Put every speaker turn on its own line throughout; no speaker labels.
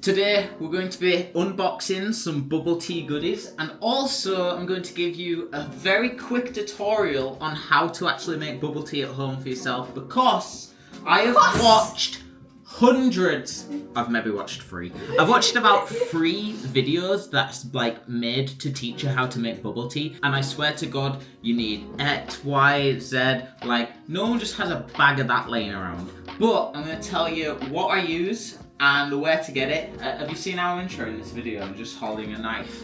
Today we're going to be unboxing some bubble tea goodies, and also I'm going to give you a very quick tutorial on how to actually make bubble tea at home for yourself, because I have watched hundreds, I've maybe watched 3. I've watched about 3 videos that's like made to teach you how to make bubble tea, and I swear to God, you need X, Y, Z, like no one just has a bag of that laying around. But I'm going to tell you what I use and where to get it. Have you seen our intro in this video? I'm just holding a knife.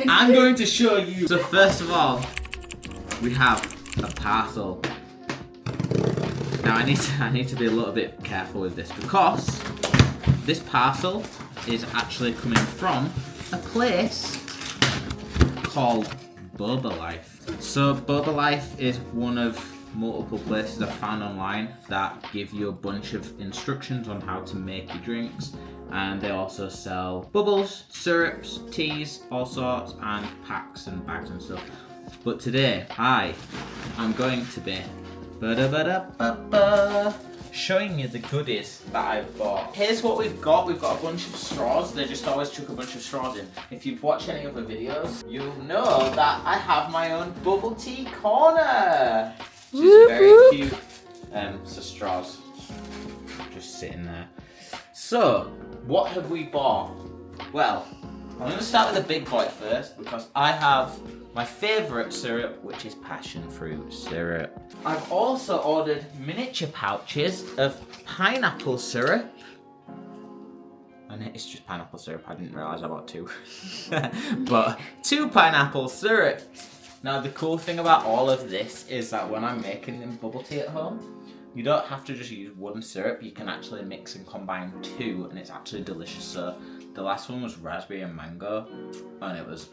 I'm going to show you. So first of all, we have a parcel. Now I need to be a little bit careful with this, because this parcel is actually coming from a place called Boba Life. So Boba Life is one of multiple places I found online that give you a bunch of instructions on how to make your drinks, and they also sell bubbles, syrups, teas, all sorts, and packs and bags and stuff. But today I am going to be showing you the goodies that I've bought. Here's what we've got. We've got a bunch of straws. They just always chuck a bunch of straws in. If you've watched any other videos, you'll know that I have my own bubble tea corner. Which is very cute. So straws just sitting there. So, what have we bought? Well, I'm going to start with the big boy first, because I have my favourite syrup, which is passion fruit syrup. I've also ordered miniature pouches of pineapple syrup. And it's just pineapple syrup, I didn't realise I bought 2. But 2 pineapple syrup. Now the cool thing about all of this is that when I'm making them bubble tea at home, you don't have to just use one syrup, you can actually mix and combine 2, and it's actually delicious. So the last one was raspberry and mango, and it was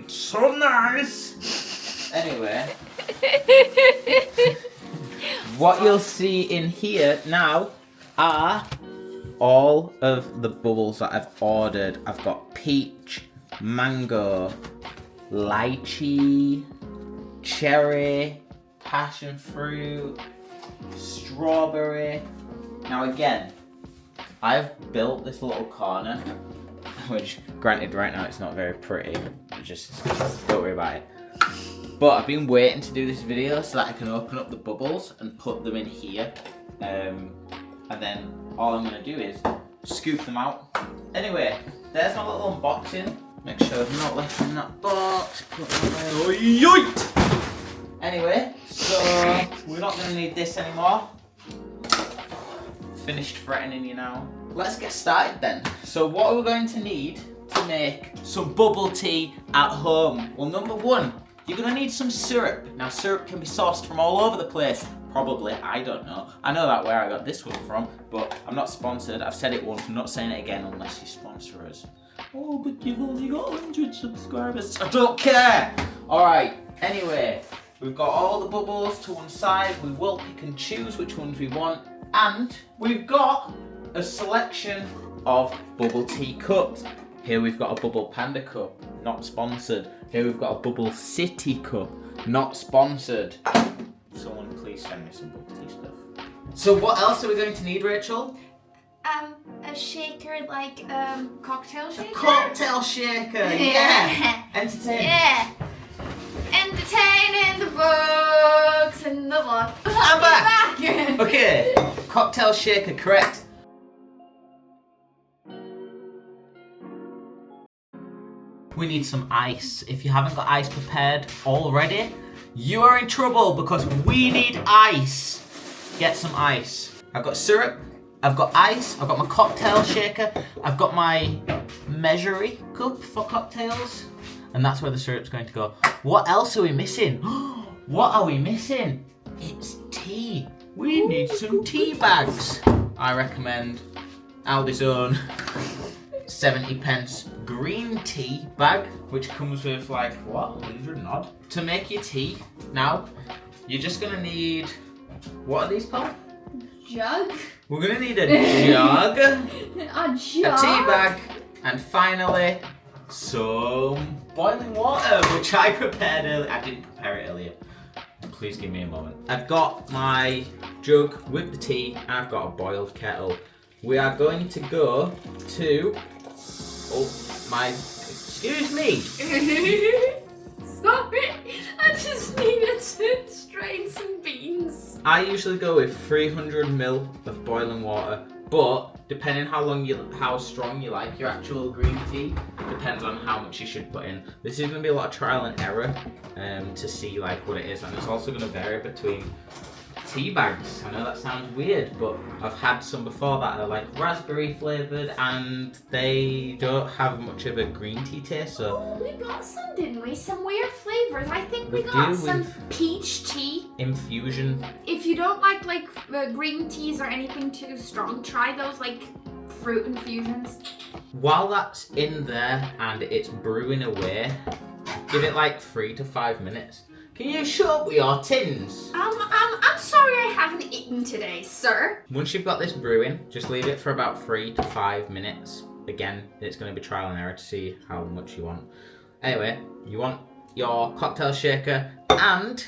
so nice. Anyway, what you'll see in here now are all of the bubbles that I've ordered. I've got peach, mango, lychee, cherry, passion fruit, strawberry. Now again, I've built this little corner, which granted right now it's not very pretty, just don't worry about it. But I've been waiting to do this video so that I can open up the bubbles and put them in here. And then all I'm going to do is scoop them out. Anyway, there's my little unboxing. Make sure I've not left in that box. Put that away. Yoit! Anyway, so we're not going to need this anymore. Finished threatening you now. Let's get started then. So what are we going to need to make some bubble tea at home? Well, number 1, you're going to need some syrup. Now syrup can be sourced from all over the place. Probably, I don't know. I know that where I got this one from, but I'm not sponsored. I've said it once, I'm not saying it again unless you sponsor us. Oh, but you've only got 100 subscribers. I don't care! Alright, anyway, we've got all the bubbles to one side. We will pick and choose which ones we want. And we've got a selection of bubble tea cups. Here we've got a Bubble Panda cup, not sponsored. Here we've got a Bubble City cup, not sponsored. Someone please send me some bubble tea stuff. So what else are we going to need, Rachel?
A shaker, like cocktail shaker.
A cocktail shaker, yeah. Entertain.
Yeah. Entertaining the books and the block.
I'm back. Okay, cocktail shaker, correct. We need some ice. If you haven't got ice prepared already, you are in trouble, because we need ice. Get some ice. I've got syrup, I've got ice, I've got my cocktail shaker, I've got my measuring cup for cocktails, and that's where the syrup's going to go. What else are we missing? What are we missing? It's tea. We need some tea bags. I recommend Aldi's own 70p green tea bag, which comes with like, what, 100 and odd? To make your tea, now, you're just gonna need, what are these called?
Jug.
We're gonna need a jug,
A
tea bag, and finally, some boiling water, which I prepared earlier. I didn't prepare it earlier. Please give me a moment. I've got my jug with the tea, and I've got a boiled kettle. we are going to go to... Oh, my... Excuse me.
Sorry, I just needed to strain some beans.
I usually go with 300 ml of boiling water, but depending how strong you like your actual green tea, depends on how much you should put in. This is going to be a lot of trial and error to see like what it is, and it's also going to vary between tea bags. I know that sounds weird, but I've had some before that are like raspberry flavoured and they don't have much of a green tea taste. So
oh, we got some, didn't we? Some weird flavours. I think we
We
got
do,
some
we've-
peach tea.
infusion.
If you don't like green teas or anything too strong, try those like fruit infusions.
While that's in there and it's brewing away, give it like 3 to 5 minutes. Can you shut up with your tins?
I'm sorry I haven't eaten today, sir.
Once you've got this brewing, just leave it for about 3 to 5 minutes. Again, it's going to be trial and error to see how much you want. Anyway, you want your cocktail shaker, and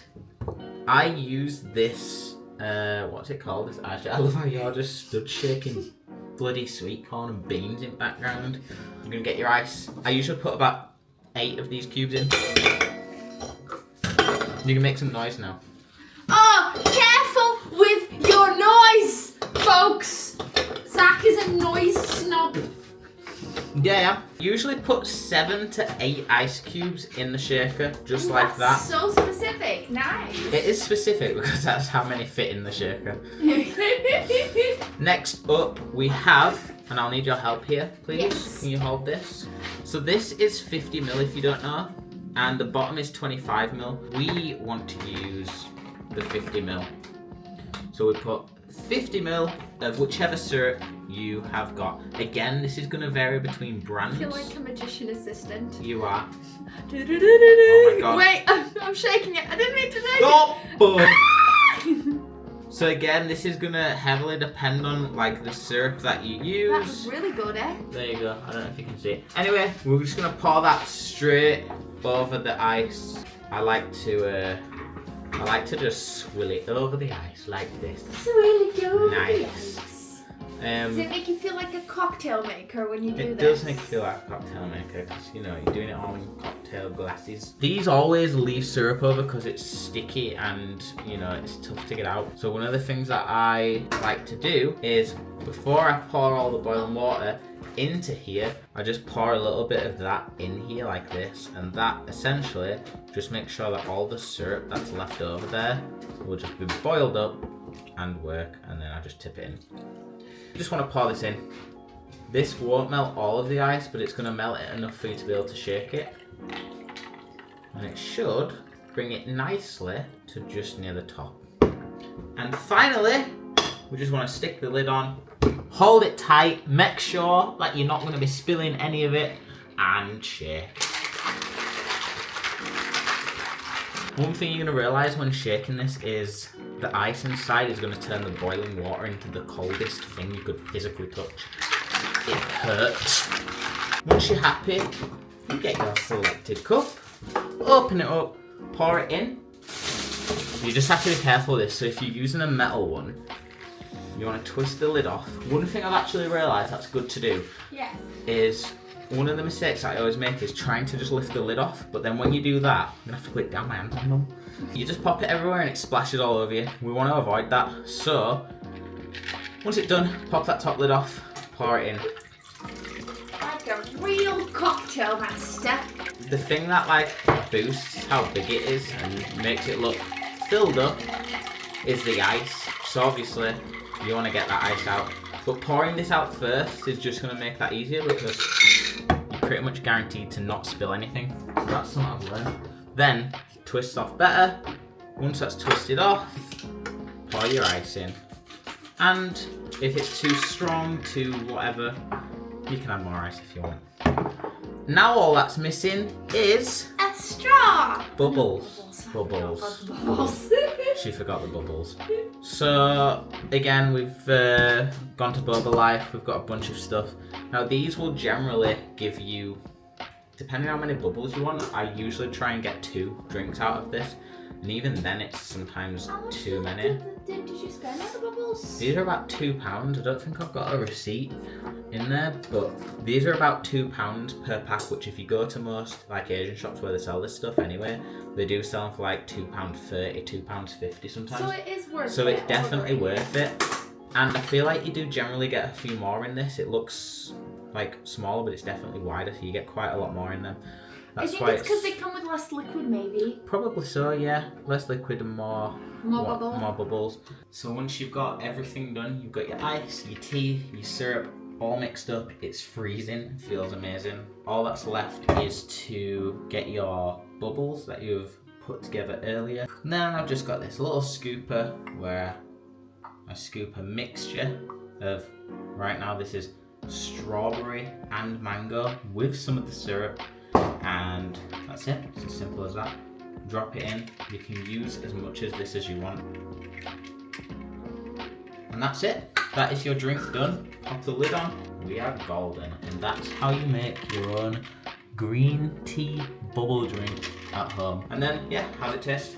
I use this, what's it called? I love how you're just stood shaking bloody sweet corn and beans in background. You're going to get your ice. I usually put about 8 of these cubes in. You can make some noise now.
Oh, careful with your noise, folks. Zach is a noise snob.
Yeah. Usually put 7 to 8 ice cubes in the shaker, just
Ooh,
like that.
that's so specific. Nice.
It is specific because that's how many fit in the shaker. Next up, we have, and I'll need your help here, please.
Yes.
Can you hold this? So this is 50 ml if you don't know, and the bottom is 25 ml. We want to use the 50 ml. So we put 50 ml of whichever syrup you have got. Again, this is going to vary between brands.
I feel like a magician assistant.
You are.
Oh
my God.
Wait, I'm shaking it. I didn't mean to shake
Stop!
it.
So again, this is going to heavily depend on like the syrup that you use.
That was really good, eh?
There you go. I don't know if you can see it. Anyway, we're just gonna pour that straight over the ice. I like to just swill it over the ice like this.
It's really good.
Nice.
Does it make you feel like a cocktail maker when you do
It
this?
does make you feel like a cocktail maker because you know you're doing it all in cocktail glasses. These always leave syrup over because it's sticky and you know it's tough to get out. So one of the things that I like to do is before I pour all the boiling water into here, I just pour a little bit of that in here like this, and that essentially just makes sure that all the syrup that's left over there will just be boiled up and work, and then I just tip it in. Just want to pour this in. This won't melt all of the ice, but it's going to melt it enough for you to be able to shake it. And it should bring it nicely to just near the top. And finally, we just want to stick the lid on, hold it tight, make sure that you're not going to be spilling any of it, and shake. One thing you're going to realise when shaking this is the ice inside is going to turn the boiling water into the coldest thing you could physically touch. It hurts. Once you're happy, you get your selected cup, open it up, pour it in. You just have to be careful with this, so if you're using a metal one, you want to twist the lid off. One thing I've actually realised that's good to do is one of the mistakes I always make is trying to just lift the lid off, but then when you do that, I'm gonna have to put it down my hand on them. You just pop it everywhere and it splashes all over you. We want to avoid that. So once it's done, pop that top lid off, pour it in.
Like a real cocktail master.
The thing that like boosts how big it is and makes it look filled up is the ice. So obviously you want to get that ice out. But pouring this out first is just going to make that easier because you're pretty much guaranteed to not spill anything. So that's something I've learned. Then twist off better. Once that's twisted off, pour your ice in. And if it's too strong, too whatever, you can add more ice if you want. Now all that's missing is
A straw.
bubbles. Bubbles. She forgot the bubbles. So again, we've gone to Boba Life. We've got a bunch of stuff. Now these will generally give you Depending on how many bubbles you want, I usually try and get 2 drinks out of this. And even then it's sometimes too many.
Did you spend on the bubbles?
These are about £2. I don't think I've got a receipt in there, but these are about £2 per pack, which if you go to most like Asian shops where they sell this stuff anyway, they do sell them for like £2.30, £2.50 sometimes.
So it is worth it.
So it's definitely worth it. And I feel like you do generally get a few more in this. It looks like smaller, but it's definitely wider, so you get quite a lot more in them.
I think it's because they come with less liquid, maybe.
Probably so, yeah. Less liquid and more
bubbles.
So once you've got everything done, you've got your ice, your tea, your syrup, all mixed up. It's freezing. Feels amazing. All that's left is to get your bubbles that you've put together earlier. Now I've just got this little scooper where I scoop a mixture of, right now this is strawberry and mango with some of the syrup. And that's it. It's as simple as that. Drop it in. You can use as much of this as you want. And that's it. That is your drink done. Pop the lid on. We are golden. And that's how you make your own green tea bubble drink at home. And then, yeah, how's it taste?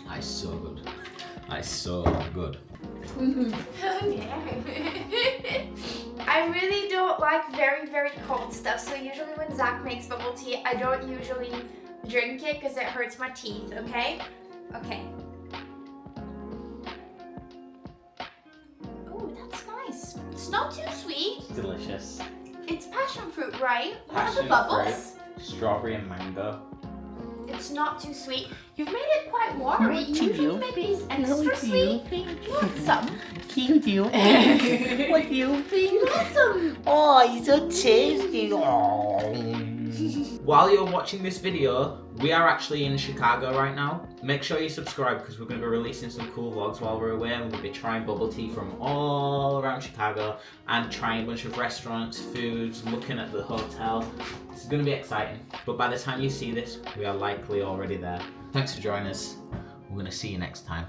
That's so good. That's so good.
I really don't like very, very cold stuff, so usually when Zach makes bubble tea, I don't usually drink it because it hurts my teeth, okay? Okay. Oh, that's nice. It's not too sweet.
Delicious.
It's passion fruit, right? What are
Passion
the bubbles?
fruit, strawberry and mango.
It's not too sweet. You've made it quite watery. You usually make these extra sweet. Do you want some?
What do you think?
You want some?
Oh, it's so tasty.
While you're watching this video, we are actually in Chicago right now. Make sure you subscribe because we're going to be releasing some cool vlogs while we're away. We're going to be trying bubble tea from all around Chicago and trying a bunch of restaurants, foods, looking at the hotel. It's going to be exciting. But by the time you see this, we are likely already there. Thanks for joining us. We're going to see you next time.